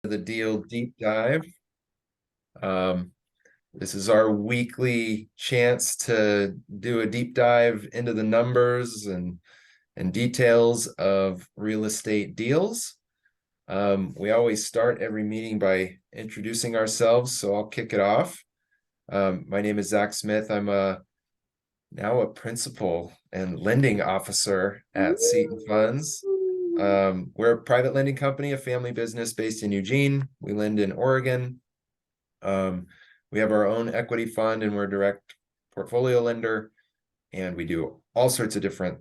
The deal deep dive. This is our weekly chance to do a deep dive into the numbers and details of real estate deals. We always start every meeting by introducing ourselves, so I'll kick it off. My name is Zach Smith. I'm now a principal and lending officer at Cetan Funds. We're a private lending company, a family business based in Eugene. We lend in Oregon. We have our own equity fund and we're a direct portfolio lender. And we do all sorts of different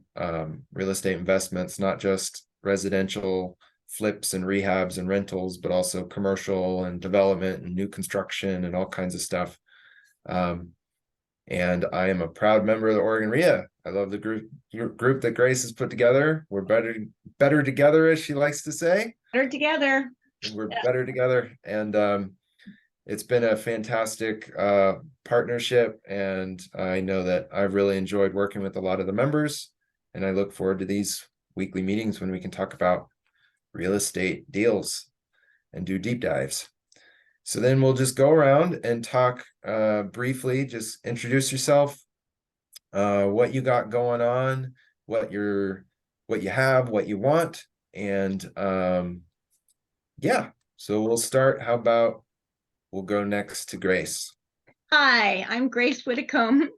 real estate investments, not just residential flips and rehabs and rentals, but also commercial and development and new construction and all kinds of stuff. And I am a proud member of the Oregon RIA. I love the group that Grace has put together. We're better together, as she likes to say. Better together. We're better together. And it's been a fantastic partnership. And I know that I've really enjoyed working with a lot of the members. And I look forward to these weekly meetings when we can talk about real estate deals and do deep dives. So then we'll just go around and talk briefly, just introduce yourself, what you got going on, what you have, what you want. And yeah, so we'll start. How about we'll go next to Grace. Hi, I'm Grace Whitcomb.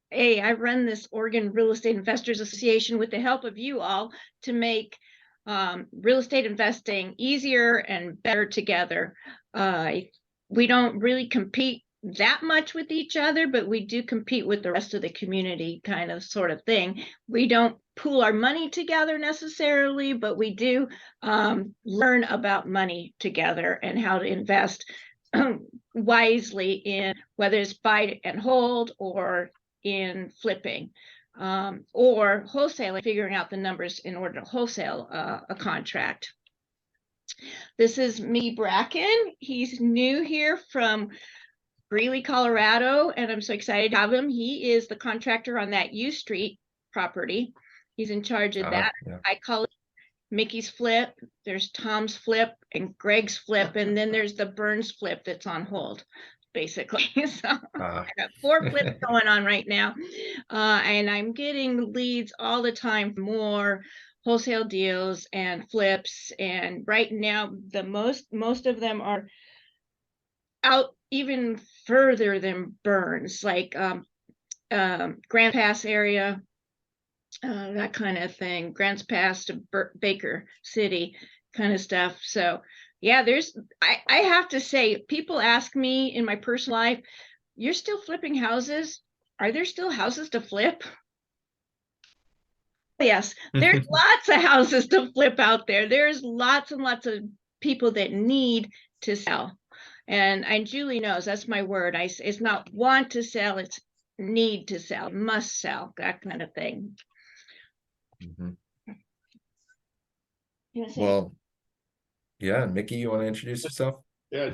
Hey, I run this Oregon Real Estate Investors Association with the help of you all to make real estate investing easier and better together. We don't really compete that much with each other, but we do compete with the rest of the community, kind of sort of thing. We don't pool our money together necessarily, but we do learn about money together and how to invest wisely in whether it's buy and hold or in flipping. Or wholesaling, figuring out the numbers in order to wholesale a contract. This is Mickey Bracken. He's new here from Greeley, Colorado, and I'm so excited to have him. He is the contractor on that U Street property. He's in charge of that. Yeah. I call it Mickey's flip. There's Tom's flip and Greg's flip, and then there's the Burns flip that's on hold, basically. So I got 4 flips going on right now, and I'm getting leads all the time for more wholesale deals and flips. And right now, the most of them are out even further than Burns, like Grand Pass area, that kind of thing, Grants Pass to Baker City kind of stuff. So yeah, I have to say, people ask me in my personal life, you're still flipping houses? Are there still houses to flip? Yes, there's lots of houses to flip out there. There's lots and lots of people that need to sell. And Julie knows that's my word. It's not want to sell, it's need to sell, must sell, that kind of thing. Well, yeah, Mickey, you want to introduce yourself? Yeah,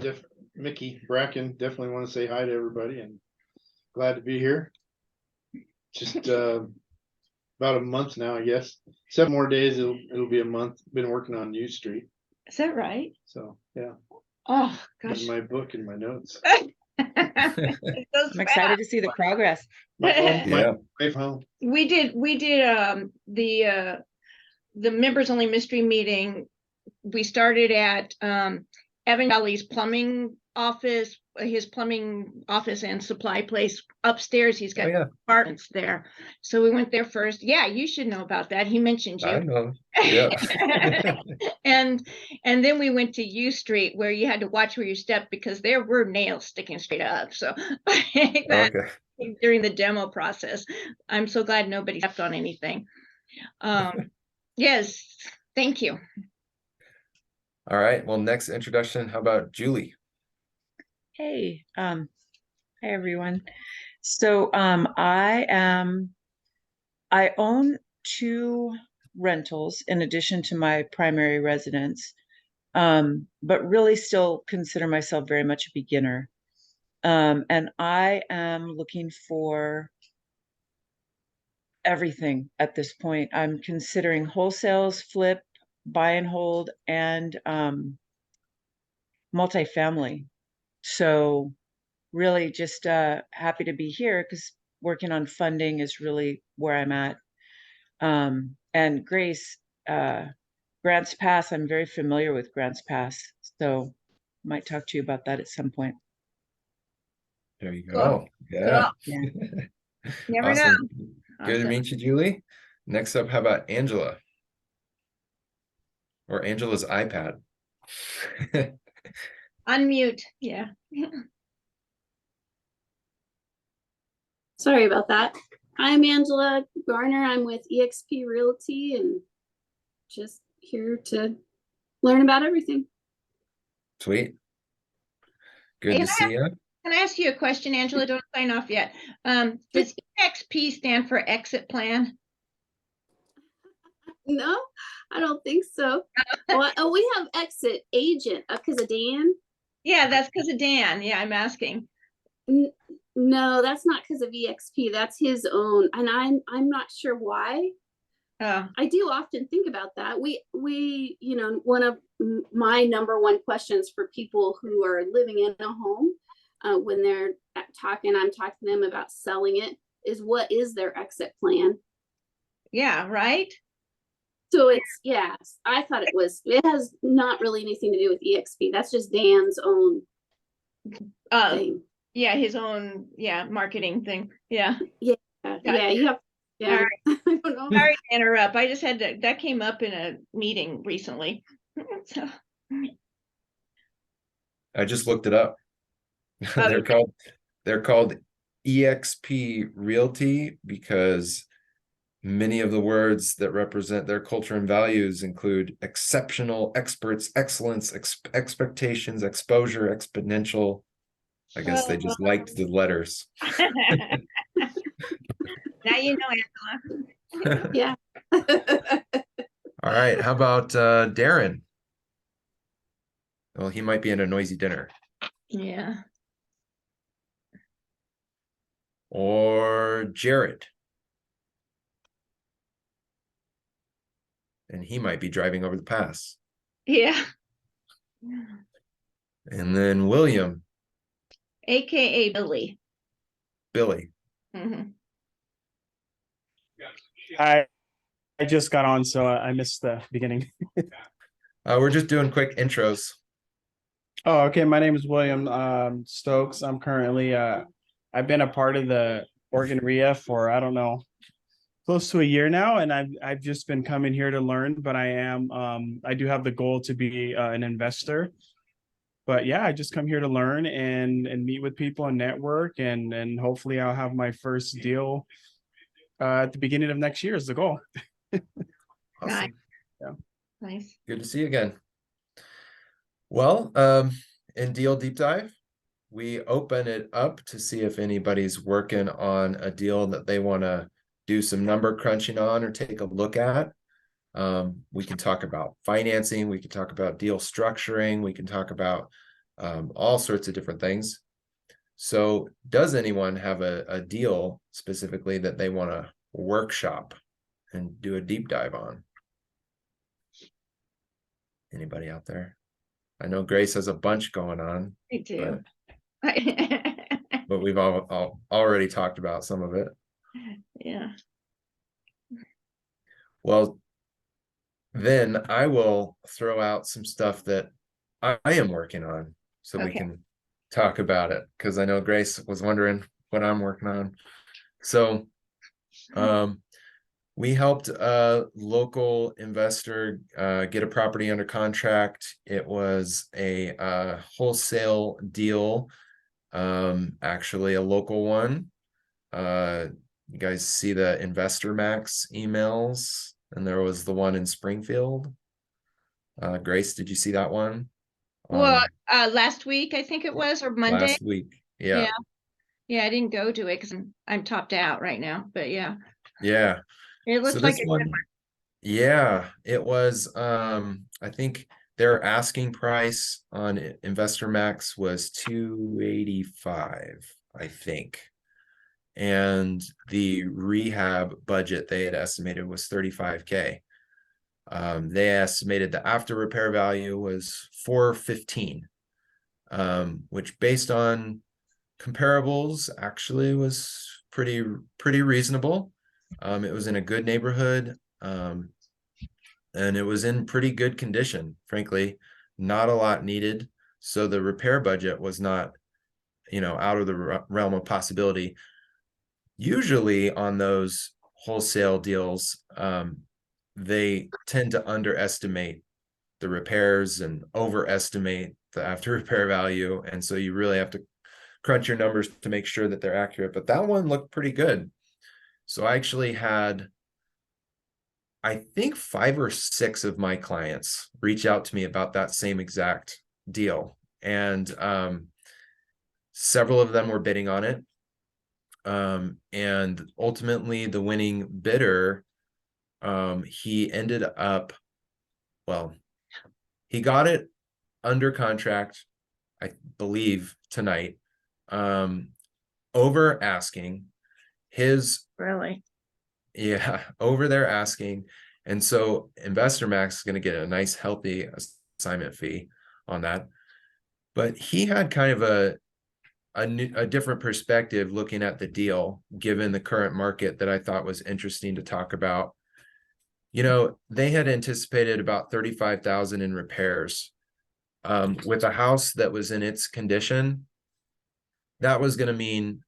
Mickey Bracken. Definitely want to say hi to everybody and glad to be here. Just about a month now, I guess. 7 more days, it'll be a month. Been working on U Street. Is that right? So yeah. Oh gosh. My book and my notes. I'm excited to see the progress. My home. We did the members only mystery meeting. We started at Evan Valley's plumbing office, his plumbing office and supply place upstairs. He's got apartments there. So we went there first. Yeah, you should know about that. He mentioned you. I know. Yeah. and then we went to U Street where you had to watch where you stepped because there were nails sticking straight up. So during the demo process, I'm so glad nobody stepped on anything. Yes, thank you. All right. Well, next introduction. How about Julie? Hey, hi everyone. So I own 2 rentals in addition to my primary residence, but really still consider myself very much a beginner. And I am looking for everything at this point. I'm considering wholesales, flip, buy and hold, and multifamily. So really just happy to be here because working on funding is really where I'm at. And Grace, Grants Pass, I'm very familiar with Grants Pass, so might talk to you about that at some point. There you Cool. go. Yeah. Yeah. Never know. Awesome. Good to Awesome. meet you, Julie. Next up, how about Angela? Or Angela's iPad. Unmute. Yeah. Sorry about that. I'm Angela Garner. I'm with eXp Realty and just here to learn about everything. Sweet. Good Hey, to see you. Can I ask you a question, Angela? Don't sign off yet. Does EXP stand for exit plan? No, I don't think so. Oh, we have exit agent because of Dan. Yeah, that's because of Dan. Yeah, I'm asking. No, that's not because of eXp. That's his own, and I'm not sure why. Oh, I do often think about that. We one of my number one questions for people who are living in a home when they're I'm talking to them about selling it is what is their exit plan? yeah, right. So it's, yes, I thought it has not really anything to do with eXp. That's just Dan's own thing. Yeah, his own, marketing thing. Yeah. Yeah, you have, All right. I don't know. Sorry to interrupt. I just had that came up in a meeting recently. So, I just looked it up. Oh, They're called EXP Realty because many of the words that represent their culture and values include exceptional, experts, excellence, expectations, exposure, exponential. I guess they just liked the letters. now you know, Angela. Yeah. All right, how about Darren? Well, he might be in a noisy dinner. Yeah. Or Jared. And he might be driving over the pass. Yeah. And then William. AKA Billy. Billy. Mhm. I just got on, so I missed the beginning. We're just doing quick intros. Oh, okay. My name is William Stokes. I'm currently I've been a part of the Oregon RIA for I don't know, close to a year now, and I've just been coming here to learn. But I do have the goal to be an investor. But yeah, I just come here to learn and meet with people and network, and hopefully I'll have my first deal at the beginning of next year is the goal. Awesome. Nice. Yeah. Nice. Good to see you again. Well, in Deal Deep Dive, we open it up to see if anybody's working on a deal that they want to do some number crunching on or take a look at. We can talk about financing, we can talk about deal structuring, we can talk about all sorts of different things. So does anyone have a deal specifically that they want to workshop and do a deep dive on? Anybody out there? I know Grace has a bunch going on. Me too. But we've all already talked about some of it. Yeah. Well, then I will throw out some stuff that I am working on so we can talk about it, because I know Grace was wondering what I'm working on. So we helped a local investor get a property under contract. It was a wholesale deal, actually a local one. You guys see the Investor Max emails, and there was the one in Springfield. Grace, did you see that one? Well, last week I think it was, or Monday. Last week. Yeah. Yeah, I didn't go to it because I'm topped out right now. But yeah. Yeah. It looks like this one, yeah, it was I think their asking price on Investor Max was $285, I think. And the rehab budget they had estimated was $35K. They estimated the after repair value was $415. which based on comparables actually was pretty reasonable. It was in a good neighborhood, and it was in pretty good condition, frankly. Not a lot needed, so the repair budget was not, out of the realm of possibility. Usually on those wholesale deals, they tend to underestimate the repairs and overestimate the after repair value, and so you really have to crunch your numbers to make sure that they're accurate. But that one looked pretty good. So I actually had, I think, 5 or 6 of my clients reach out to me about that same exact deal, and several of them were bidding on it. And ultimately the winning bidder, he ended up, well, he got it under contract, I believe, tonight, over asking. His Really? Yeah, over their asking. And so Investor Max is going to get a nice healthy assignment fee on that. But he had kind of a different perspective looking at the deal, given the current market, that I thought was interesting to talk about. They had anticipated about 35,000 in repairs. With a house that was in its condition, that was going to mean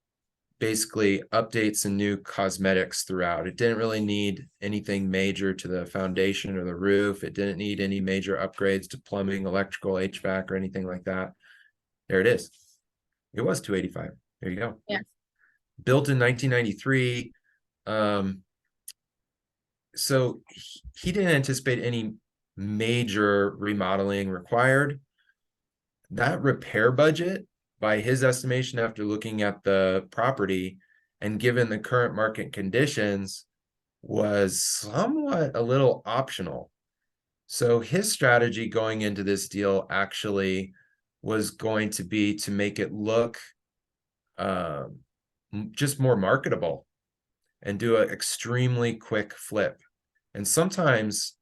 basically updates and new cosmetics throughout. It didn't really need anything major to the foundation or the roof. It didn't need any major upgrades to plumbing, electrical, HVAC, or anything like that. There it is. It was 285. There you go. Yeah. Built in 1993. So he didn't anticipate any major remodeling required. That repair budget, by his estimation, after looking at the property and given the current market conditions, was somewhat a little optional. So his strategy going into this deal actually was going to be to make it look just more marketable and do an extremely quick flip. And sometimes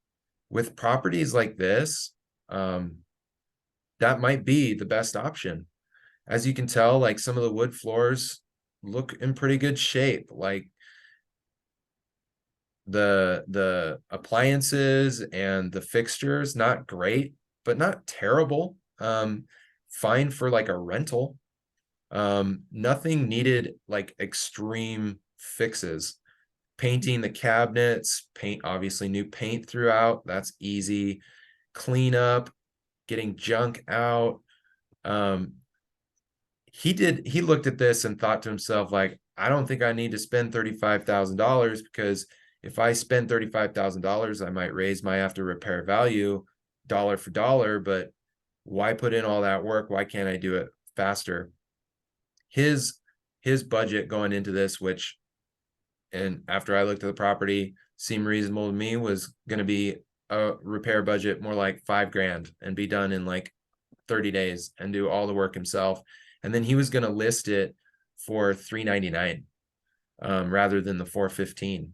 with properties like this, that might be the best option. As you can tell, like, some of the wood floors look in pretty good shape. Like the appliances and the fixtures, not great, but not terrible. Fine for like a rental. Nothing needed like extreme fixes. Painting the cabinets, obviously new paint throughout, that's easy. Clean up, getting junk out. He looked at this and thought to himself, like, I don't think I need to spend $35,000, because if I spend $35,000, I might raise my after repair value dollar for dollar, but why put in all that work? Why can't I do it faster? His budget going into this, which, and after I looked at the property, seemed reasonable to me, was going to be a repair budget more like $5,000 and be done in like 30 days and do all the work himself. And then he was going to list it for $399 rather than the $415.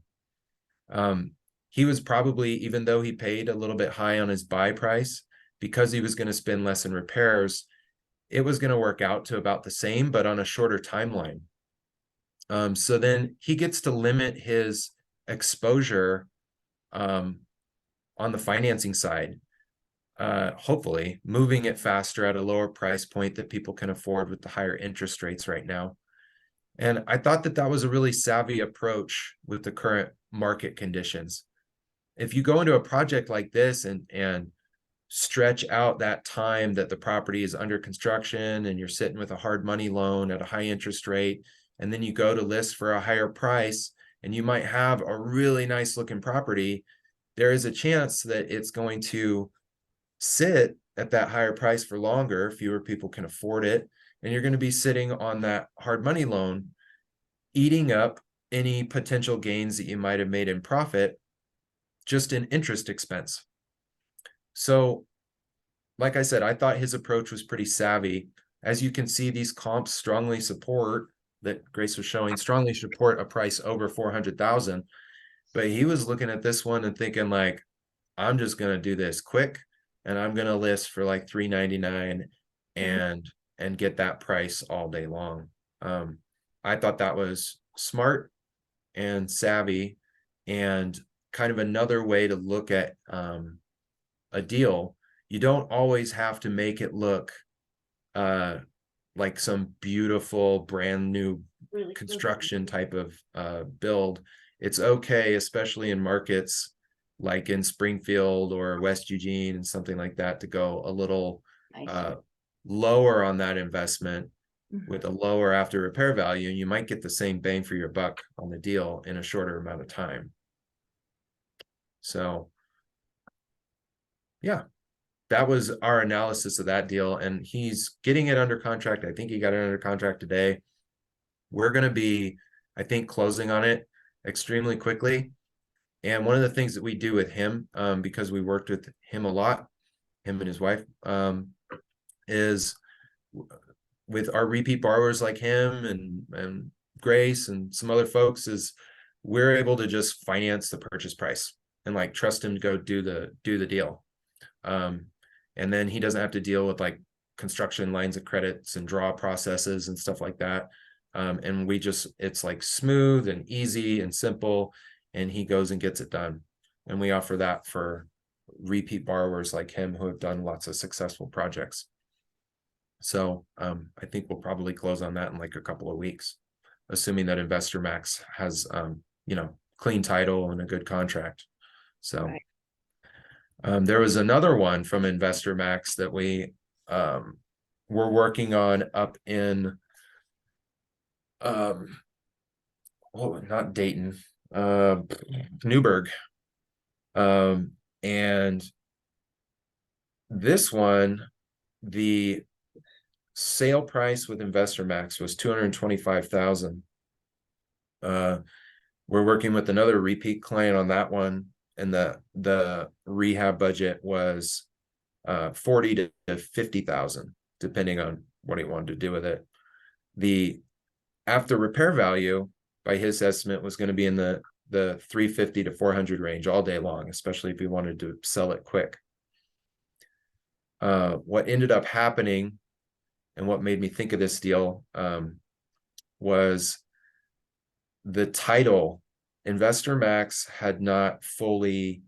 He was probably, even though he paid a little bit high on his buy price, because he was going to spend less in repairs, it was going to work out to about the same, but on a shorter timeline. So then he gets to limit his exposure on the financing side, hopefully moving it faster at a lower price point that people can afford with the higher interest rates right now. And I thought that that was a really savvy approach with the current market conditions. If you go into a project like this and stretch out that time that the property is under construction and you're sitting with a hard money loan at a high interest rate, and then you go to list for a higher price, and you might have a really nice looking property, there is a chance that it's going to sit at that higher price for longer. Fewer people can afford it, and you're going to be sitting on that hard money loan, eating up any potential gains that you might have made in profit just in interest expense. So, like I said, I thought his approach was pretty savvy. As you can see, these comps strongly support, that Grace was showing, strongly support a price over 400,000. But he was looking at this one and thinking, like, I'm just going to do this quick, and I'm going to list for like 399. and get that price all day long. I thought that was smart and savvy, and kind of another way to look at a deal. You don't always have to make it look like some beautiful brand new Really cool. construction type of build. It's okay, especially in markets like in Springfield or West Eugene and something like that, to go a little Nice. lower on that investment Mhm. with a lower after repair value, and you might get the same bang for your buck on the deal in a shorter amount of time. So yeah, that was our analysis of that deal, and he's getting it under contract. I think he got it under contract today. We're going to be, I think, closing on it extremely quickly. And one of the things that we do with him, because we worked with him a lot, him and his wife, is with our repeat borrowers like him and Grace and some other folks, is we're able to just finance the purchase price and like trust him to go do the deal. And then he doesn't have to deal with like construction lines of credits and draw processes and stuff like that. And it's like smooth and easy and simple, and he goes and gets it done. And we offer that for repeat borrowers like him who have done lots of successful projects. So I think we'll probably close on that in like a couple of weeks, assuming that Investor Max has clean title and a good contract. So Right. there was another one from Investor Max that we were working on up in not Dayton, Newburgh. And this one, the sale price with Investor Max was $225,000. We're working with another repeat client on that one, and the rehab budget was $40,000 to $50,000, depending on what he wanted to do with it. The after repair value, by his estimate, was going to be in the 350 to 400 range all day long, especially if he wanted to sell it quick. What ended up happening, and what made me think of this deal, was the title. Investor Max had not fully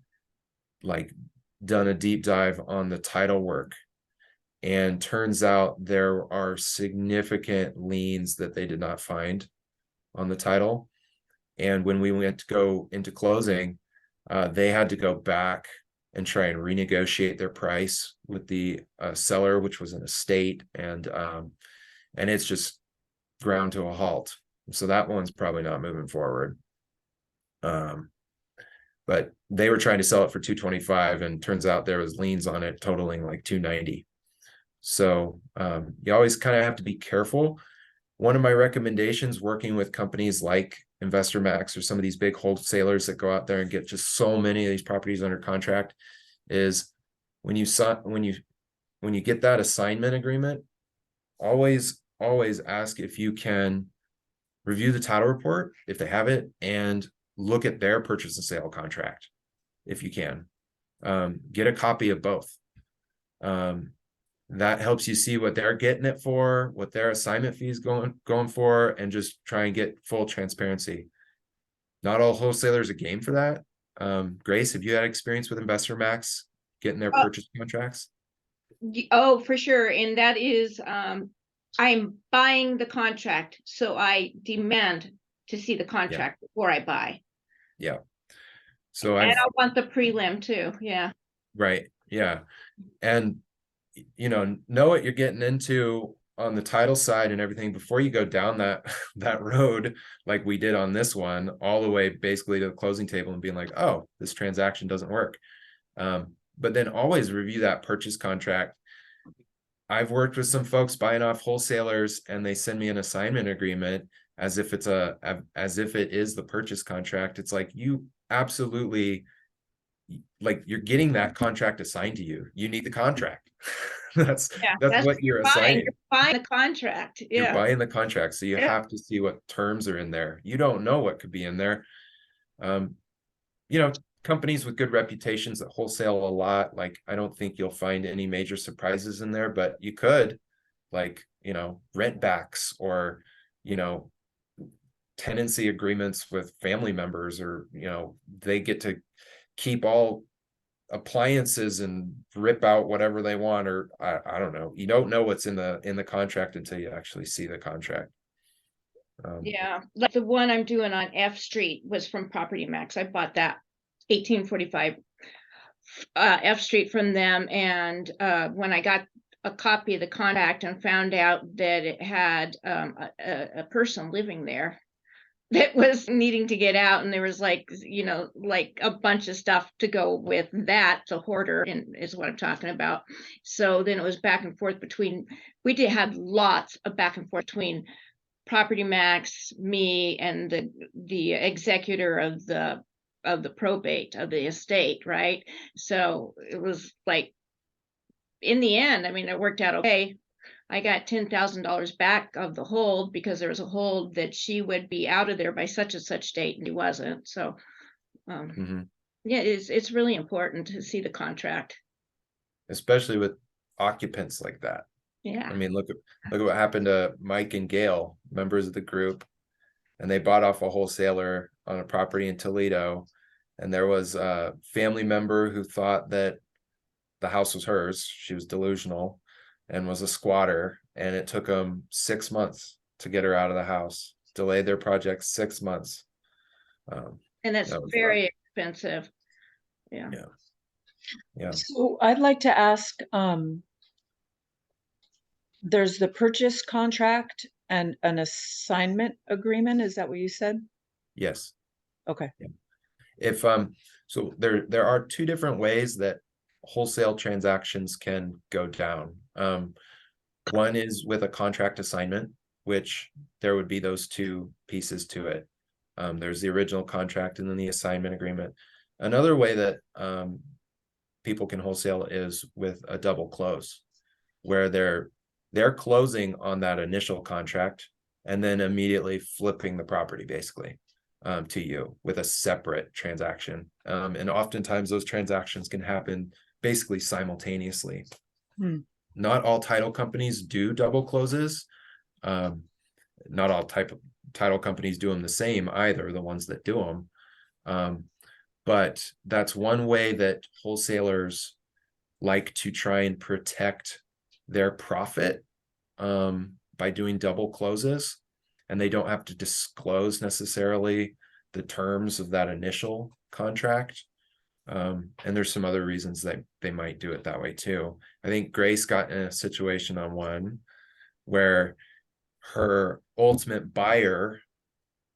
done a deep dive on the title work, and turns out there are significant liens that they did not find on the title. And when we went to go into closing, they had to go back and try and renegotiate their price with the seller, which was an estate, and it's just ground to a halt. So that one's probably not moving forward. But they were trying to sell it for $225, and turns out there was liens on it totaling like $290. So you always kind of have to be careful. One of my recommendations, working with companies like Investor Max or some of these big wholesalers that go out there and get just so many of these properties under contract, is when you get that assignment agreement, always ask if you can review the title report if they have it, and look at their purchase and sale contract if you can. Get a copy of both. That helps you see what they're getting it for, what their assignment fees going for, and just try and get full transparency. Not all wholesalers are game for that. Grace, have you had experience with Investor Max getting their purchase contracts? Oh, for sure. And that is, I'm buying the contract, so I demand to see the contract before I buy. Yeah. So I want the prelim too. Yeah. Right. Yeah. And know what you're getting into on the title side and everything before you go down that road, like we did on this one, all the way basically to the closing table and being like, oh, this transaction doesn't work. But then always review that purchase contract. I've worked with some folks buying off wholesalers, and they send me an assignment agreement as if it is the purchase contract. It's like, you absolutely, like, you're getting that contract assigned to you. You need the contract. that's what you're assigning. You're buying the contract. Yeah. You're buying the contract, so you have to see what terms are in there. You don't know what could be in there. Companies with good reputations that wholesale a lot, like, I don't think you'll find any major surprises in there, but you could. like, rent backs or, tenancy agreements with family members, or, they get to keep all appliances and rip out whatever they want, or I don't know. You don't know what's in the contract until you actually see the contract. Yeah, like the one I'm doing on F Street was from Property Max. I bought that 1845 F Street from them, and when I got a copy of the contract and found out that it had a person living there that was needing to get out, and there was like a bunch of stuff to go with that, the hoarder is what I'm talking about. So then it was back and forth between, we did have lots of back and forth between Property Max, me, and the executor of the probate of the estate, right? So it was like, in the end, I mean, it worked out okay. I got $10,000 back of the hold, because there was a hold that she would be out of there by such and such date, and he wasn't. So Mhm. yeah, it's really important to see the contract. Especially with occupants like that. I Yeah. mean, look at what happened to Mike and Gail, members of the group, and they bought off a wholesaler on a property in Toledo, and there was a family member who thought that the house was hers. She was delusional and was a squatter, and it took them 6 months to get her out of the house. Delayed their project 6 months. And that's That was very expensive. Yeah. Yeah. So I'd like to ask, there's the purchase contract and an assignment agreement. Is that what you said? Yes. Okay. If so there are two different ways that wholesale transactions can go down. One is with a contract assignment, which there would be those two pieces to it. There's the original contract and then the assignment agreement. Another way that people can wholesale is with a double close, where they're closing on that initial contract and then immediately flipping the property basically to you with a separate transaction. And oftentimes those transactions can happen basically simultaneously. Not all title companies do double closes. Not all title companies do them the same either, the ones that do them. But that's one way that wholesalers like to try and protect their profit by doing double closes, and they don't have to disclose necessarily the terms of that initial contract. And there's some other reasons that they might do it that way too. I think Grace got in a situation on one where her ultimate buyer,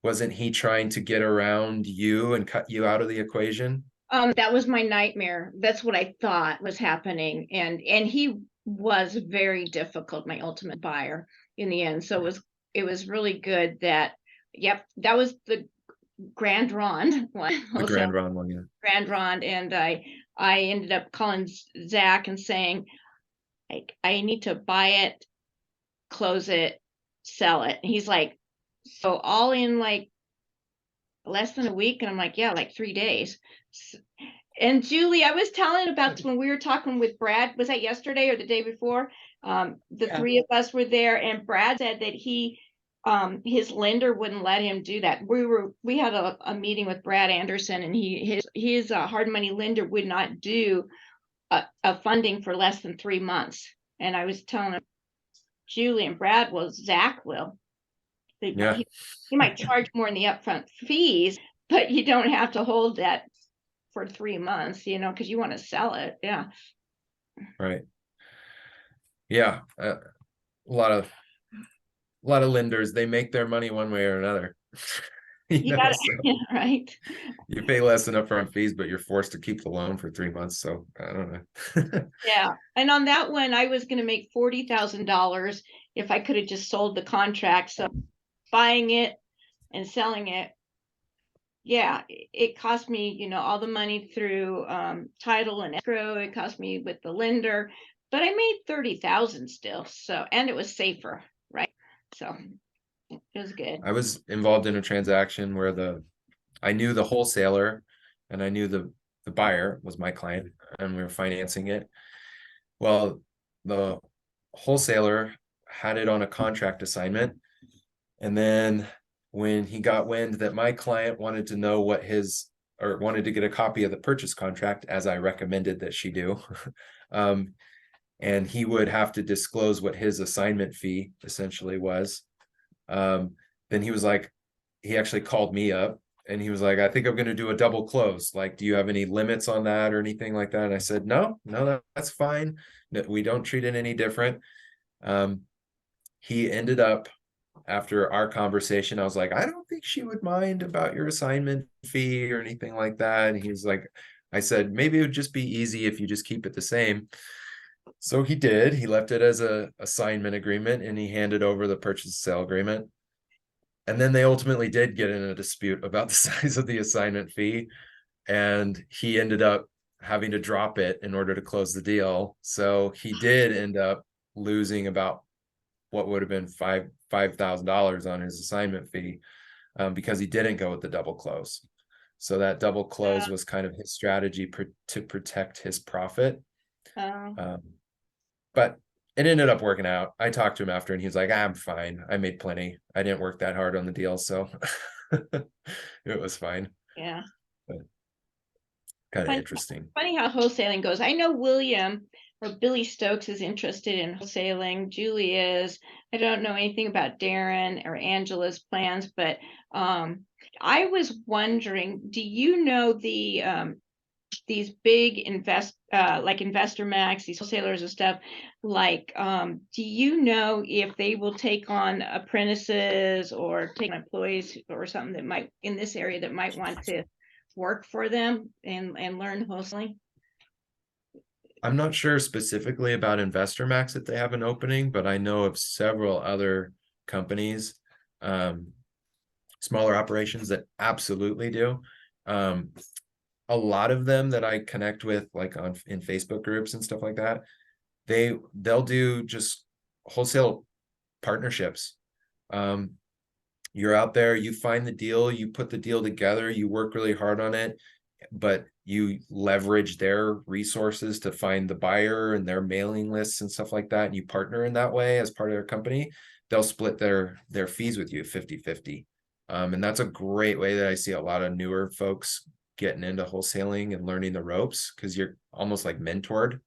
wasn't he trying to get around you and cut you out of the equation? That was my nightmare. That's what I thought was happening. And he was very difficult, my ultimate buyer, in the end. So it was really good that, yep, that was the Grand Ronde one. The Grand Ronde one, yeah. Grand Ronde. And I ended up calling Zach and saying, I need to buy it, close it, sell it. And he's like, so all in like less than a week? And I'm like, yeah, like 3 days. And Julie, I was telling about when we were talking with Brad, was that yesterday or the day before? Three of us were there, and Brad said that his lender wouldn't let him do that. We had a meeting with Brad Anderson, and his hard money lender would not do a funding for less than 3 months. And I was telling him, Julie and Brad, well, Zach will. Yeah. He might charge more in the upfront fees, but you don't have to hold that for 3 months, because you want to sell it. Yeah. Right. Yeah. A lot of lenders, they make their money one way or another. You got it. Yeah, right. You pay less than upfront fees, but you're forced to keep the loan for 3 months. So I don't know. Yeah. And on that one, I was going to make $40,000 if I could have just sold the contract. So buying it and selling it, yeah, it cost me, all the money through title and escrow. It cost me with the lender, but I made 30,000 still. So, and it was safer, right? So it was good. I was involved in a transaction where I knew the wholesaler and I knew the buyer was my client, and we were financing it. Well, the wholesaler had it on a contract assignment. And then when he got wind that my client wanted to know what or wanted to get a copy of the purchase contract, as I recommended that she do, and he would have to disclose what his assignment fee essentially was. Then he was like, he actually called me up and he was like, I think I'm going to do a double close. Like, do you have any limits on that or anything like that? And I said, no, that's fine. No, we don't treat it any different. He ended up, after our conversation, I was like, I don't think she would mind about your assignment fee or anything like that. And he's like, I said, maybe it would just be easy if you just keep it the same. So he did. He left it as a assignment agreement and he handed over the purchase and sale agreement. And then they ultimately did get in a dispute about the size of the assignment fee. And he ended up having to drop it in order to close the deal. So he did end up losing about what would have been $5,000 on his assignment fee, because he didn't go with the double close. So that double close was kind of his strategy to protect his profit. But it ended up working out. I talked to him after and he's like, I'm fine. I made plenty. I didn't work that hard on the deal. So it was fine. Yeah. Kind of interesting. Funny how wholesaling goes. I know William or Billy Stokes is interested in wholesaling. Julie is. I don't know anything about Darren or Angela's plans, but I was wondering, do you know these big like Investor Max, these wholesalers and stuff, like do you know if they will take on apprentices or take on employees or something that might in this area that might want to work for them and learn wholesaling? I'm not sure specifically about Investor Max if they have an opening, but I know of several other companies, smaller operations that absolutely do. A lot of them that I connect with, like in Facebook groups and stuff like that, they'll do just wholesale partnerships. You're out there, you find the deal, you put the deal together, you work really hard on it, but you leverage their resources to find the buyer and their mailing lists and stuff like that, and you partner in that way as part of their company. They'll split their fees with you 50-50. And that's a great way that I see a lot of newer folks getting into wholesaling and learning the ropes, because you're almost like mentored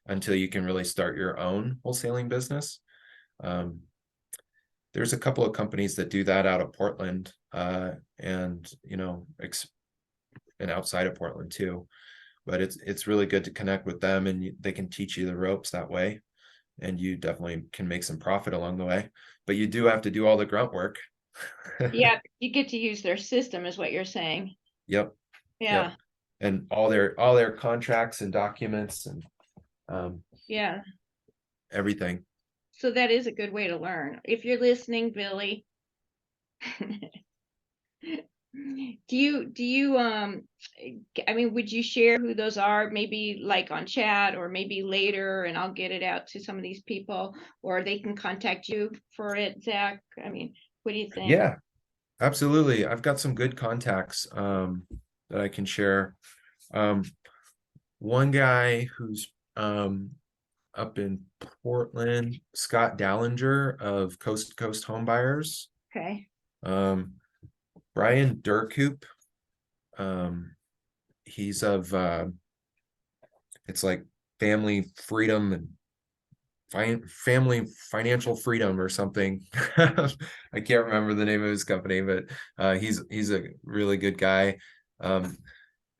until you can really start your own wholesaling business. There's a couple of companies that do that out of Portland, and and outside of Portland too. But it's really good to connect with them, and they can teach you the ropes that way, and you definitely can make some profit along the way. But you do have to do all the grunt work. Yeah, you get to use their system, is what you're saying. Yep. Yeah. Yep. And all their contracts and documents and Yeah. everything. So that is a good way to learn. If you're listening, Billy, do you I mean, would you share who those are, maybe like on chat or maybe later, and I'll get it out to some of these people, or they can contact you for it, Zach? I mean, what do you think? Yeah, absolutely. I've got some good contacts that I can share. One guy who's up in Portland, Scott Dallinger of Coast to Coast Home Buyers. Okay. Brian Durkoop. He's of it's like family freedom and family financial freedom or something. I can't remember the name of his company, but he's a really good guy. At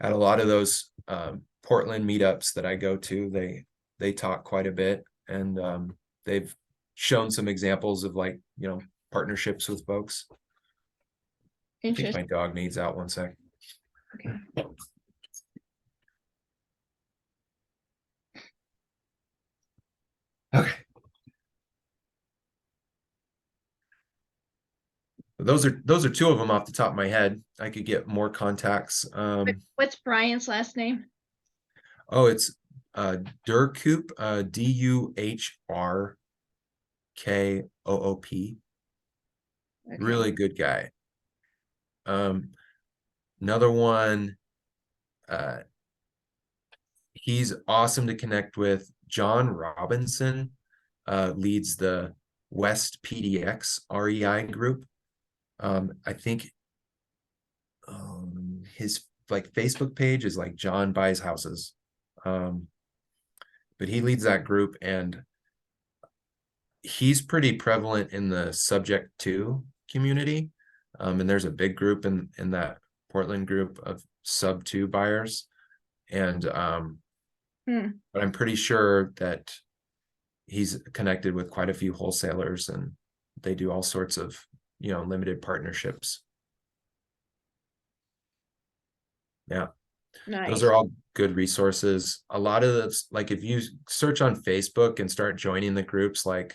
a lot of those Portland meetups that I go to, they talk quite a bit, and they've shown some examples of, like, partnerships with folks. I think my dog needs out. One sec. Okay. Okay. Those are two of them off the top of my head. I could get more contacts. What's Brian's last name? Oh, it's Durkoop, Duhrkoop. Okay. Really good guy. Another one, he's awesome to connect with. John Robinson leads the West PDX REI group. I think his like Facebook page is like John Buys Houses. But he leads that group, and he's pretty prevalent in the subject to community. And there's a big group in that Portland group of sub 2 buyers. And but I'm pretty sure that he's connected with quite a few wholesalers, and they do all sorts of, you know, limited partnerships. Yeah. Nice. Those are all good resources. A lot of this, like if you search on Facebook and start joining the groups like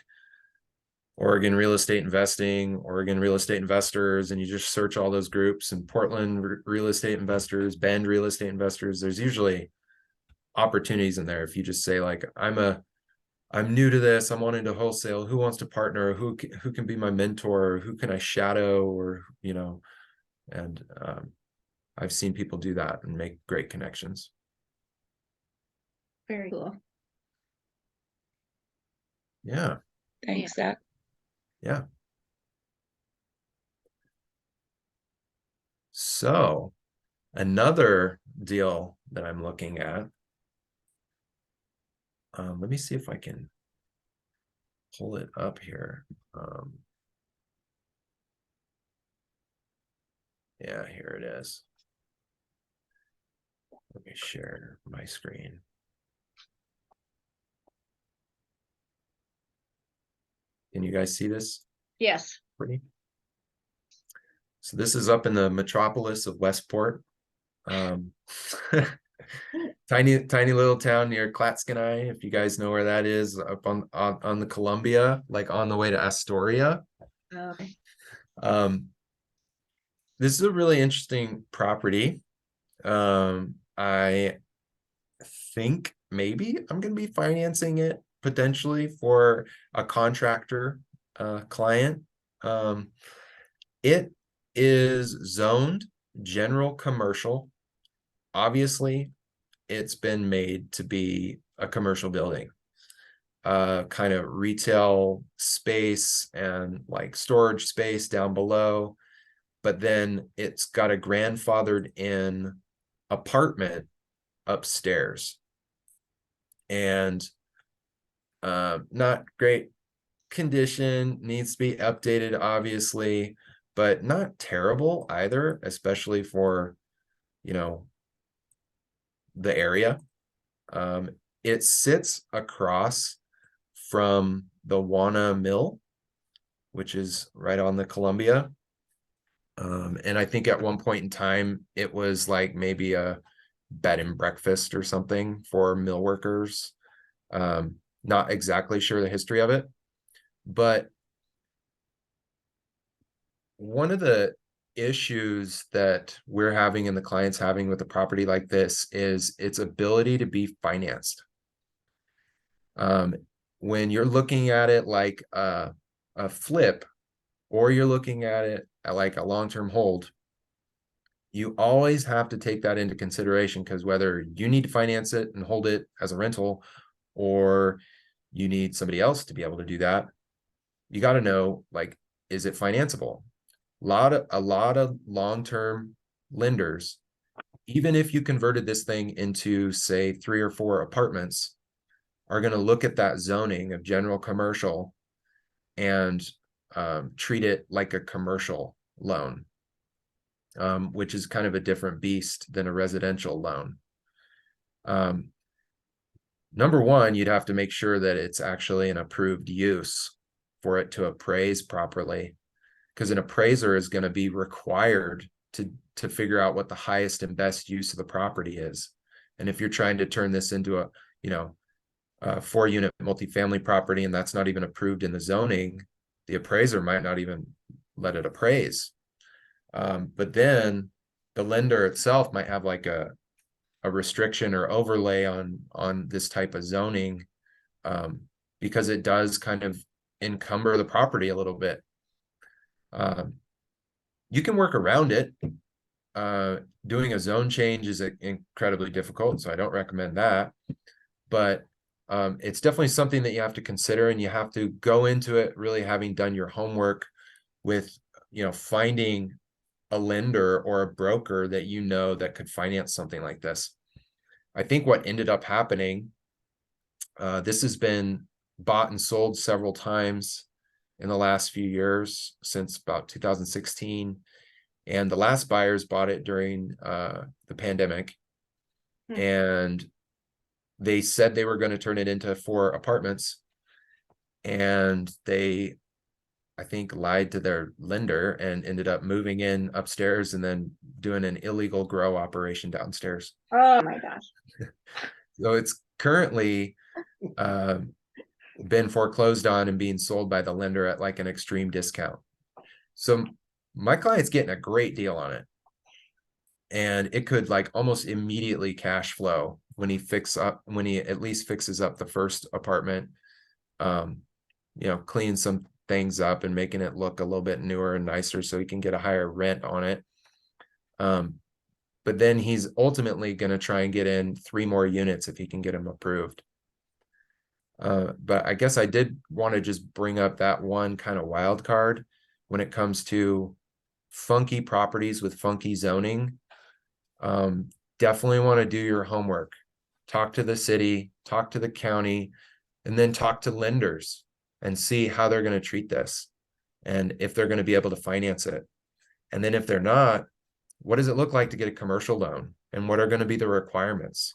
Oregon Real Estate Investing, Oregon Real Estate Investors, and you just search all those groups, and Portland Real Estate Investors, Bend Real Estate Investors, there's usually opportunities in there. If you just say like, I'm new to this, I'm wanting to wholesale, who wants to partner, who can be my mentor, who can I shadow, or, you know, and I've seen people do that and make great connections. Very cool. Yeah. Thanks, Zach. Yeah. So another deal that I'm looking at, let me see if I can pull it up here. Yeah, here it is. Let me share my screen. Can you guys see this? Yes. Pretty. So this is up in the metropolis of Westport. Tiny little town near Clatskanie, if you guys know where that is, up on the Columbia, like on the way to Astoria. Okay. This is a really interesting property. I think maybe I'm going to be financing it potentially for a contractor client. It is zoned general commercial. Obviously, it's been made to be a commercial building, kind of retail space and like storage space down below. But then it's got a grandfathered in apartment upstairs, and not great condition, needs to be updated obviously, but not terrible either, especially for, you know, the area. It sits across from the Wana Mill, which is right on the Columbia. And I think at one point in time, it was like maybe a bed and breakfast or something for mill workers. Not exactly sure the history of it, but one of the issues that we're having and the clients having with a property like this is its ability to be financed. When you're looking at it like a flip, or you're looking at it like a long-term hold, you always have to take that into consideration, because whether you need to finance it and hold it as a rental, or you need somebody else to be able to do that, you got to know, like, is it financeable? A lot of long-term lenders, even if you converted this thing into, say, 3 or 4 apartments, are going to look at that zoning of general commercial and treat it like a commercial loan, which is kind of a different beast than a residential loan. Number one, you'd have to make sure that it's actually an approved use for it to appraise properly, because an appraiser is going to be required to figure out what the highest and best use of the property is. And if you're trying to turn this into a, you know, a 4-unit multifamily property, and that's not even approved in the zoning, the appraiser might not even let it appraise. But then the lender itself might have like a restriction or overlay on this type of zoning, because it does kind of encumber the property a little bit. You can work around it. Doing a zone change is incredibly difficult, so I don't recommend that. But it's definitely something that you have to consider, and you have to go into it really having done your homework with, finding a lender or a broker that that could finance something like this. I think what ended up happening, this has been bought and sold several times in the last few years, since about 2016. And the last buyers bought it during the pandemic. And they said they were going to turn it into 4 apartments. And they, I think, lied to their lender and ended up moving in upstairs and then doing an illegal grow operation downstairs. Oh my gosh. So it's currently been foreclosed on and being sold by the lender at like an extreme discount. So my client's getting a great deal on it. And it could like almost immediately cash flow when he at least fixes up the first apartment, clean some things up and making it look a little bit newer and nicer so he can get a higher rent on it. But then he's ultimately going to try and get in 3 more units if he can get them approved. But I guess I did want to just bring up that one kind of wild card when it comes to funky properties with funky zoning. Definitely want to do your homework. Talk to the city, talk to the county, and then talk to lenders and see how they're going to treat this and if they're going to be able to finance it. And then if they're not, what does it look like to get a commercial loan? And what are going to be the requirements?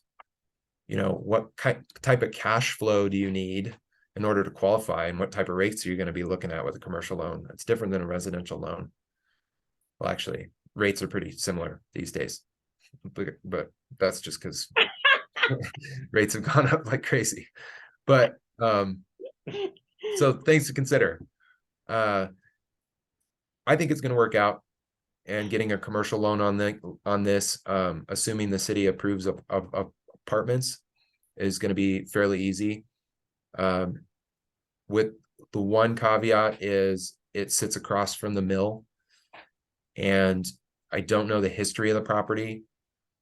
What type of cash flow do you need in order to qualify, and what type of rates are you going to be looking at with a commercial loan? It's different than a residential loan. Well, actually, rates are pretty similar these days, but that's just because rates have gone up like crazy. But so things to consider. I think it's going to work out, and getting a commercial loan on this, assuming the city approves of apartments, is going to be fairly easy. With the one caveat is it sits across from the mill, and I don't know the history of the property.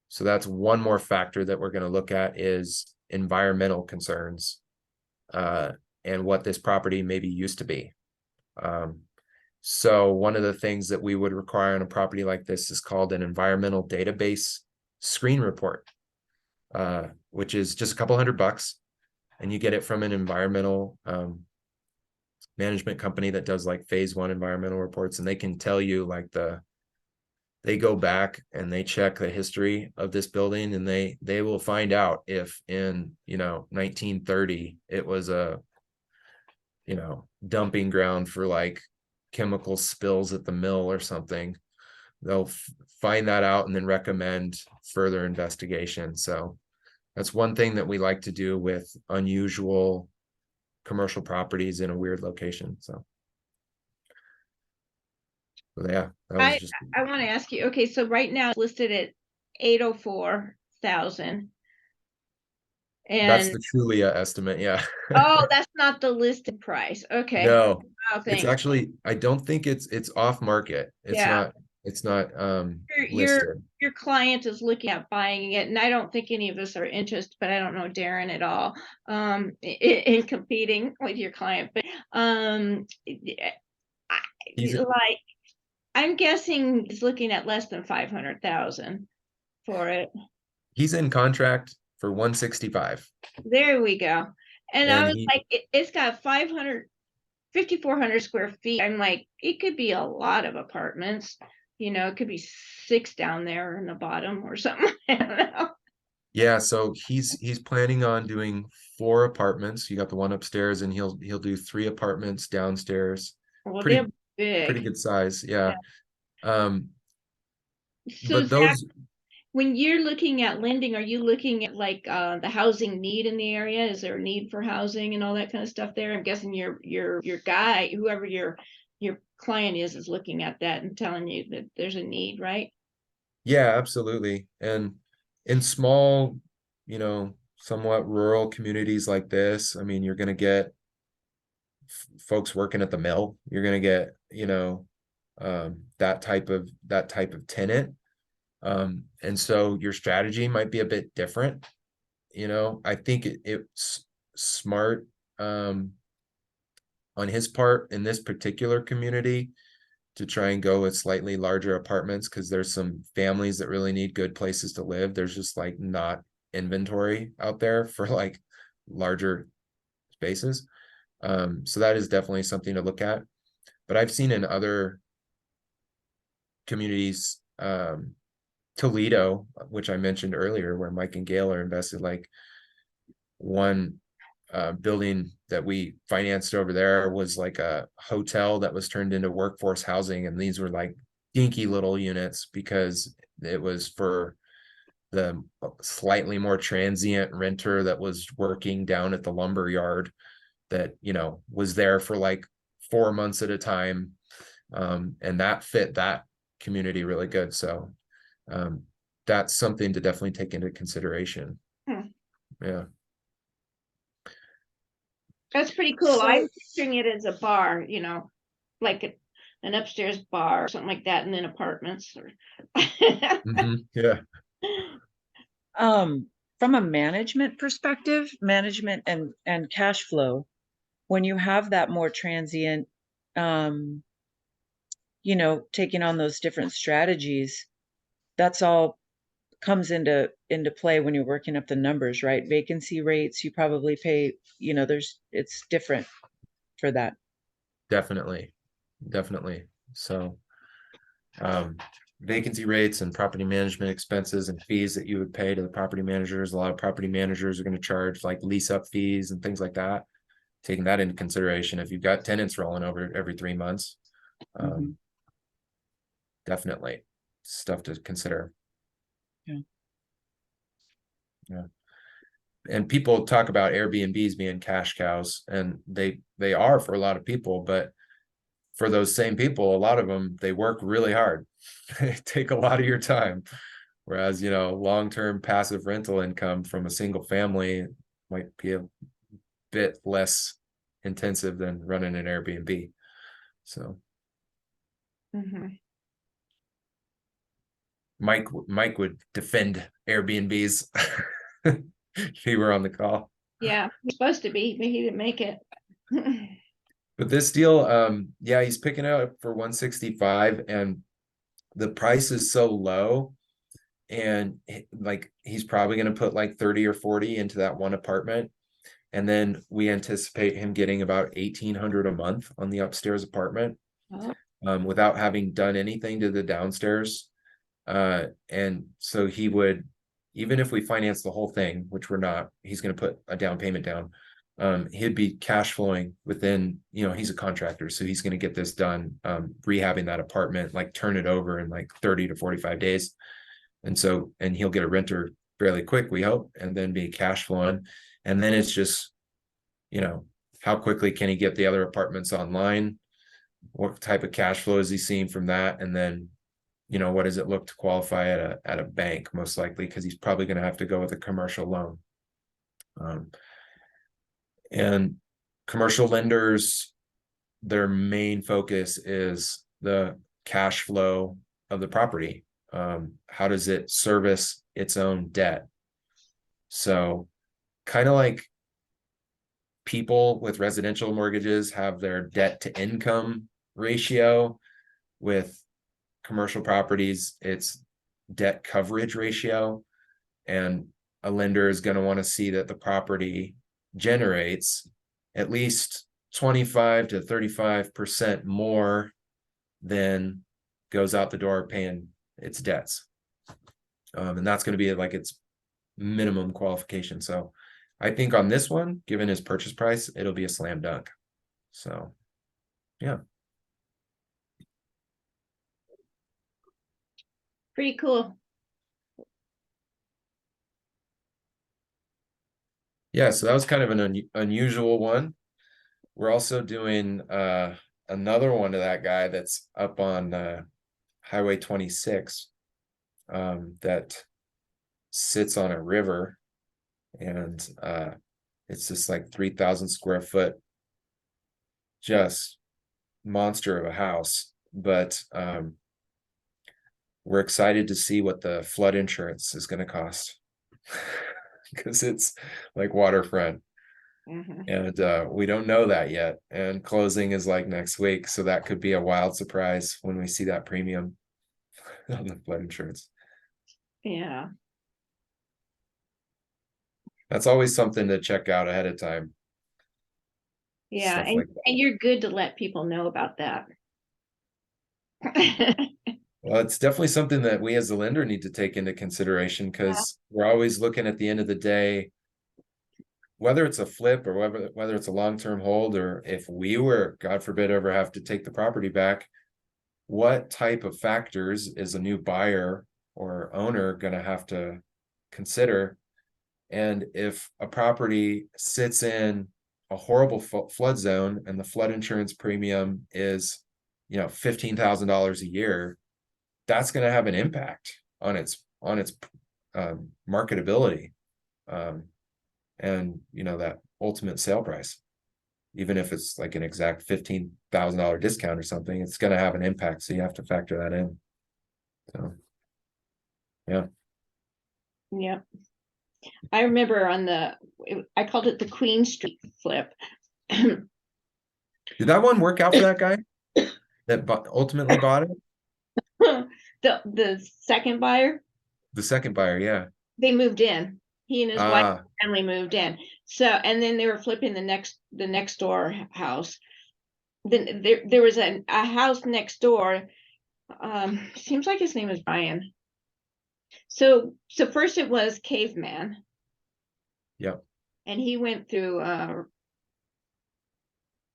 So that's one more factor that we're going to look at, is environmental concerns, and what this property maybe used to be. So one of the things that we would require on a property like this is called an environmental database screen report, which is just a couple $100, and you get it from an environmental management company that does like phase 1 environmental reports, and they can tell you like they go back and they check the history of this building, and they will find out if in 1930 it was a dumping ground for like chemical spills at the mill or something. They'll find that out and then recommend further investigation. So that's one thing that we like to do with unusual commercial properties in a weird location. So yeah, that was just. I want to ask you, okay, so right now it's listed at 804,000. That's And the Trulia estimate, yeah. oh, that's not the listed price. Okay. No, Oh, it's thanks. actually, I don't think it's off market. Yeah. It's not Your listed. client is looking at buying it, and I don't think any of us are interested, but I don't know Darren at all, in competing with your client. But I'm guessing he's looking at less than 500,000 for it. He's in contract for 165. There we go. And I And was like, it's got 5,400 square feet. I'm like, it could be a lot of apartments. It could be 6 down there in the bottom or something. I don't know. yeah, so he's planning on doing 4 apartments. You got the one upstairs, and he'll do 3 apartments downstairs. Well, Pretty they're big. pretty good size, yeah. So But Zach, those, when you're looking at lending, are you looking at like the housing need in the area? Is there a need for housing and all that kind of stuff there? I'm guessing your guy, whoever your client is looking at that and telling you that there's a need, right? yeah, absolutely. And in small, somewhat rural communities like this, I mean, you're going to get folks working at the mill. You're going to get, that type of tenant. And so your strategy might be a bit different. I think it's smart on his part in this particular community to try and go with slightly larger apartments, because there's some families that really need good places to live. There's just like not inventory out there for like larger spaces. So that is definitely something to look at. But I've seen in other communities, Toledo, which I mentioned earlier, where Mike and Gail are invested, like one building that we financed over there was like a hotel that was turned into workforce housing, and these were like dinky little units because it was for the slightly more transient renter that was working down at the lumber yard that, you know, was there for like 4 months at a time, and that fit that community really good. So that's something to definitely take into consideration. Yeah. That's pretty cool. So- I'm picturing it as a bar, you know, like an upstairs bar or something like that, and then apartments or. Mhm. Yeah. From a management perspective, management and cash flow, when you have that more transient, you know, taking on those different strategies, that's all comes into play when you're working up the numbers, right? Vacancy rates, you probably pay, you know, it's different for that. Definitely. So vacancy rates and property management expenses and fees that you would pay to the property managers. A lot of property managers are going to charge like lease up fees and things like that. Taking that into consideration, if you've got tenants rolling over every 3 months, Mhm. definitely stuff to consider. Yeah. And people talk about Airbnbs being cash cows, and they are for a lot of people, but for those same people, a lot of them, they work really hard. They take a lot of your time. Whereas, you know, long-term passive rental income from a single family might be a bit less intensive than running an Airbnb. So Mhm. Mike would defend Airbnbs if he were on the call. Yeah, he's supposed to be, but he didn't make it. But this deal, yeah, he's picking it up for 165, and the price is so low, and like he's probably going to put like 30 or 40 into that one apartment, and then we anticipate him getting about 1,800 a month on the upstairs apartment, without having done anything to the downstairs. And so he would, even if we finance the whole thing, which we're not, he's going to put a down payment down. He'd be cash flowing within, you know, he's a contractor, so he's going to get this done, rehabbing that apartment, like turn it over in like 30 to 45 days. And he'll get a renter fairly quick, we hope, and then be cash flowing. And then it's just, you know, how quickly can he get the other apartments online? What type of cash flow is he seeing from that? And then, you know, what does it look to qualify at a bank, most likely, because he's probably going to have to go with a commercial loan. And commercial lenders, their main focus is the cash flow of the property. How does it service its own debt? So kind of like people with residential mortgages have their debt to income ratio, with commercial properties, it's debt coverage ratio. And a lender is going to want to see that the property generates at least 25 to 35% more than goes out the door paying its debts. And that's going to be like its minimum qualification. So I think on this one, given his purchase price, it'll be a slam dunk. So yeah. Pretty cool. Yeah, so that was kind of an unusual one. We're also doing another one to that guy that's up on Highway 26, that sits on a river, and it's just like 3,000 square foot, just monster of a house. But we're excited to see what the flood insurance is going to cost, because it's like waterfront. Mhm. And we don't know that yet. And closing is like next week. So that could be a wild surprise when we see that premium on the flood insurance. Yeah. That's always something to check out ahead of time. Yeah. Stuff And, like that. and you're good to let people know about that. Well, it's definitely something that we as a lender need to take into consideration because we're always looking at the end of the day, whether it's a flip or whether it's a long-term hold, or if we were, God forbid, ever have to take the property back, what type of factors is a new buyer or owner going to have to consider? And if a property sits in a horrible flood zone and the flood insurance premium is, $15,000 a year, that's going to have an impact on its marketability, and that ultimate sale price. Even if it's like an exact $15,000 discount or something, it's going to have an impact. So you have to factor that in. So, yeah. Yeah. I remember I called it the Queen Street flip. Did that one work out for that guy that ultimately bought it? The second buyer, The second buyer, yeah. they moved in. He and his wife Ah, and family moved in. So, and then they were flipping the next door house. Then there was a house next door. Seems like his name is Brian. So first it was Caveman, yep, and he went through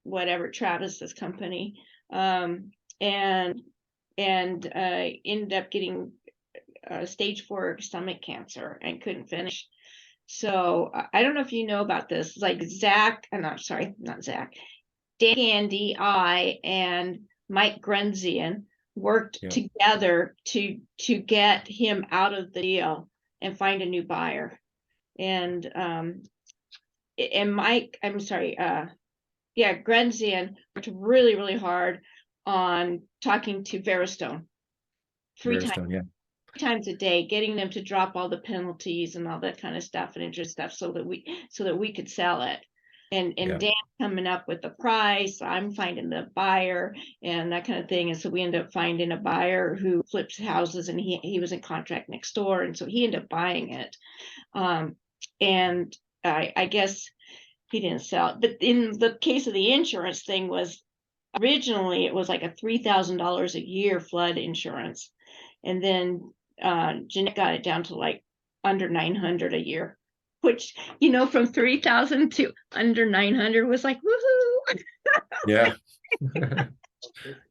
whatever Travis's company, and ended up getting stage 4 stomach cancer and couldn't finish. So I don't know if you know about this. Like Zach, I'm not sorry, not Zach. Dandy, I, and Mike Grunzian worked Yep. together to get him out of the deal and find a new buyer. And Mike, I'm sorry, Grunzian worked really, really hard on talking to Veristone 3 Veristone, yeah. times a day, getting them to drop all the penalties and all that kind of stuff and interest stuff so that we could sell it. And Yeah. Dan coming up with the price, I'm finding the buyer and that kind of thing. And so we ended up finding a buyer who flips houses, and he was in contract next door, and so he ended up buying it. And I guess he didn't sell it. But in the case of the insurance thing, was originally it was like a $3,000 a year flood insurance, and then Jeanette got it down to like under 900 a year, which, from 3,000 to under 900 was like, woohoo. Yeah.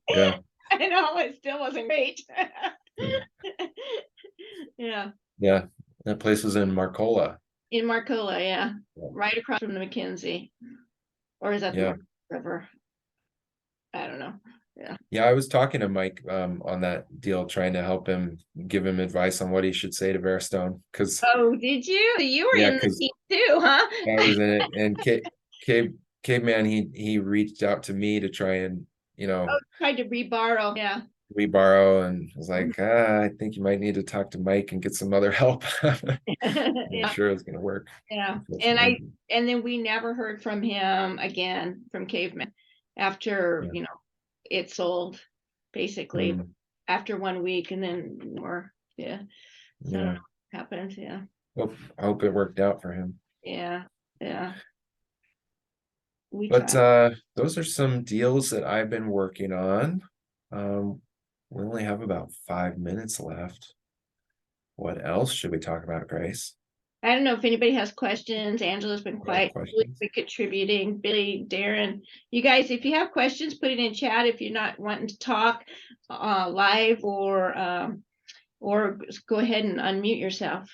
Yeah. I know it still wasn't great. Yeah. Yeah. That place was in Marcola. In Marcola, yeah. Yeah. Right across from the McKenzie. Or is that Yeah. the river? I don't know. Yeah. Yeah, I was talking to Mike on that deal, trying to help him, give him advice on what he should say to Veristone. Because Oh, did you? You were Yeah, in the 'cause team too, huh? I was in it, and Caveman, he reached out to me to try and Tried to reborrow. Yeah. reborrow, and was like, I think you might need to talk to Mike and get some other help. I'm Yeah. sure it's gonna work. Yeah. unfortunately. And then we never heard from him again, from Caveman, after, Yeah. it sold basically Mm, after 1 week, and then more. Yeah. So I don't know yeah. what happened. Yeah. I hope it worked out for him. Yeah. Yeah. We But tried. those are some deals that I've been working on. We only have about 5 minutes left. What else should we talk about, Grace? I don't know if anybody has questions. Angela's been Yeah, quiet, really questions? contributing. Billy, Darren, you guys, if you have questions, put it in chat. If you're not wanting to talk live, or go ahead and unmute yourself.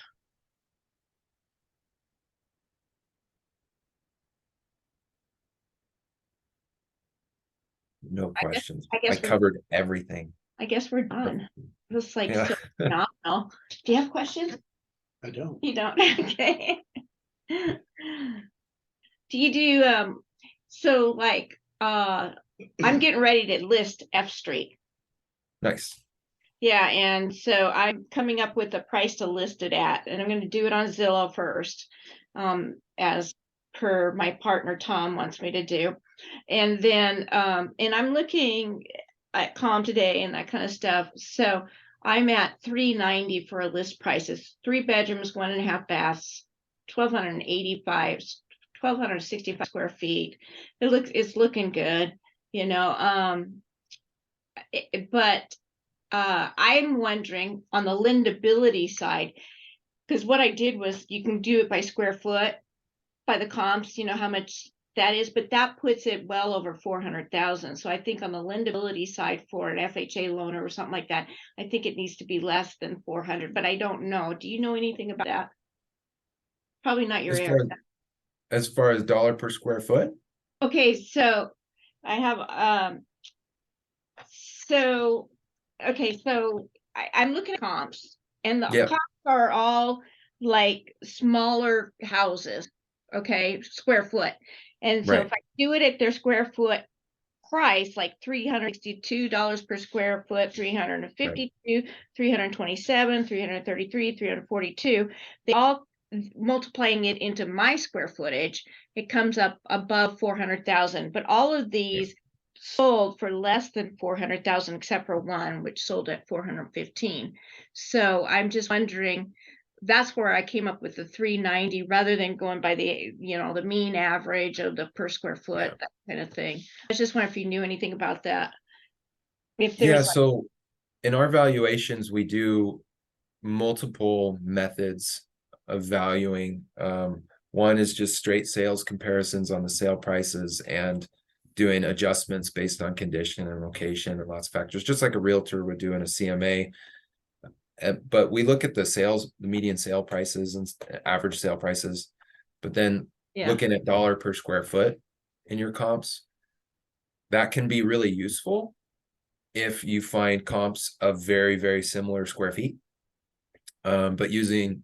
No questions. I I guess covered everything. I guess we're done. It's like Yeah. so phenomenal. Do you have questions? I don't. You don't? Okay. Do you do so like I'm getting ready to list F Street. Nice. Yeah, and so I'm coming up with a price to list it at, and I'm going to do it on Zillow first, as per my partner Tom wants me to do. And then, and I'm looking at Calm today and that kind of stuff. So I'm at $390 for a list prices, 3 bedrooms, 1.5 baths, 1,265 square feet. It's looking good, you know. But I'm wondering on the lendability side, because what I did was you can do it by square foot, by the comps, you know how much that is, but that puts it well over 400,000. So I think on the lendability side for an FHA loan or something like that, I think it needs to be less than 400, but I don't know. Do you know anything about that? Probably not your As area. far as far as dollar per square foot? Okay, so I have so okay, so I'm looking at comps, and the Yeah. comps are all like smaller houses, okay, square foot. And so Right. if I do it at their square foot price, like $362 per square foot, 352, 327, 333, 342, they all multiplying it into my square footage, it comes up above 400,000. But all of these sold for less than 400,000, except for one, which sold at 415. So I'm just wondering, that's where I came up with the 390 rather than going by the, you know, the mean average of the per square foot, Yeah. that kind of thing. I was just wondering if you knew anything about that. If Yeah, there's so in our valuations, we do multiple methods of valuing. One is just straight sales comparisons on the sale prices and doing adjustments based on condition and location and lots of factors, just like a realtor would do in a CMA. But we look at the sales, the median sale prices and average sale prices, but then yeah, looking at dollar per square foot in your comps, that can be really useful if you find comps of very, very similar square feet. But using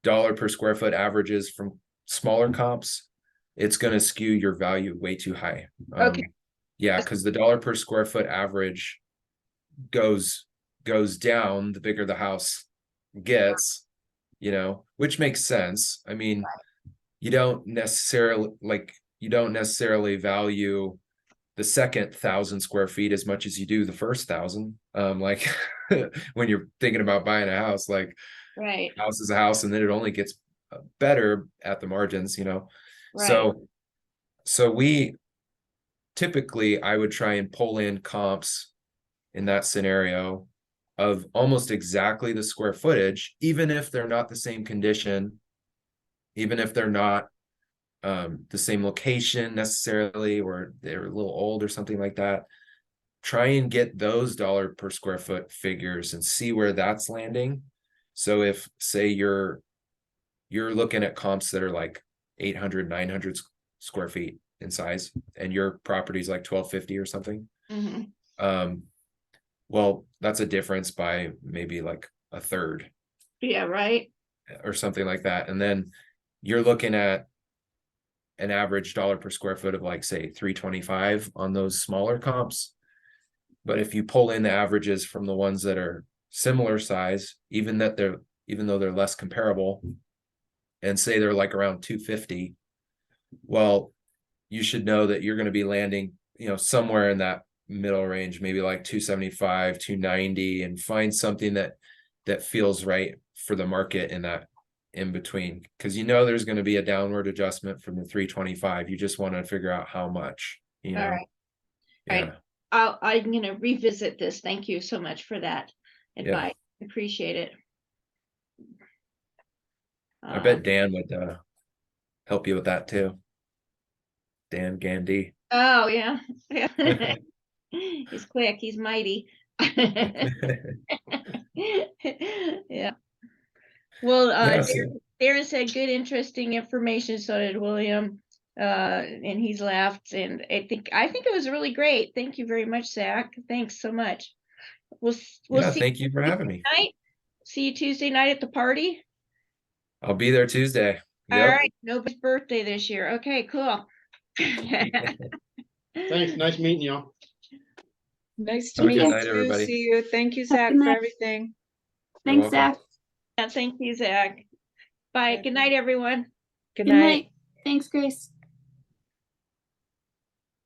dollar per square foot averages from smaller comps, it's going to skew your value way too high. okay, Yeah, because the dollar per square foot average goes down the bigger the house gets, you know, which makes sense. I mean, you don't necessarily value the second 1,000 square feet as much as you do the first 1,000. Like when you're thinking about buying a house, like right, house is a house, and then it only gets better at the margins, you know. right, So we typically, I would try and pull in comps in that scenario of almost exactly the square footage, even if they're not the same condition, even if they're not the same location necessarily, or they're a little old or something like that. Try and get those dollar per square foot figures and see where that's landing. So if, say, you're looking at comps that are like 800, 900 square feet in size, and your property's like 1,250 or something, well, that's a difference by maybe like a third yeah, right, or something like that. And then you're looking at an average dollar per square foot of like, say, 325 on those smaller comps. But if you pull in the averages from the ones that are similar size, even though they're less comparable, and say they're like around 250, well, you should know that you're going to be landing, you know, somewhere in that middle range, maybe like 275, 290, and find something that feels right for the market in that in between, because you know there's going to be a downward adjustment from the 325. You just want to figure out how much, you know. all right. Yeah. I'm going to revisit this. Thank you so much for that advice. Appreciate it. I bet Dan would help you with that too. Dan Gandy. Oh yeah. He's quick, he's mighty. Yeah. Well, Darren said good, interesting information, so did William. And he's left, and I think it was really great. Thank you very much, Zach. Thanks so much. We'll see Thank you for having me. Night. See you Tuesday night at the party. I'll be there Tuesday. All right, nobody's birthday this year. Okay, cool. Thanks. Nice meeting y'all. Nice to Have a meet good you night, too. everybody. See you. Thank you, Zach, Good for night. everything. You're Thanks, welcome. Zach. Yeah, thank you, Zach. Bye. Good night, everyone. Good Good night. night. Thanks, Grace.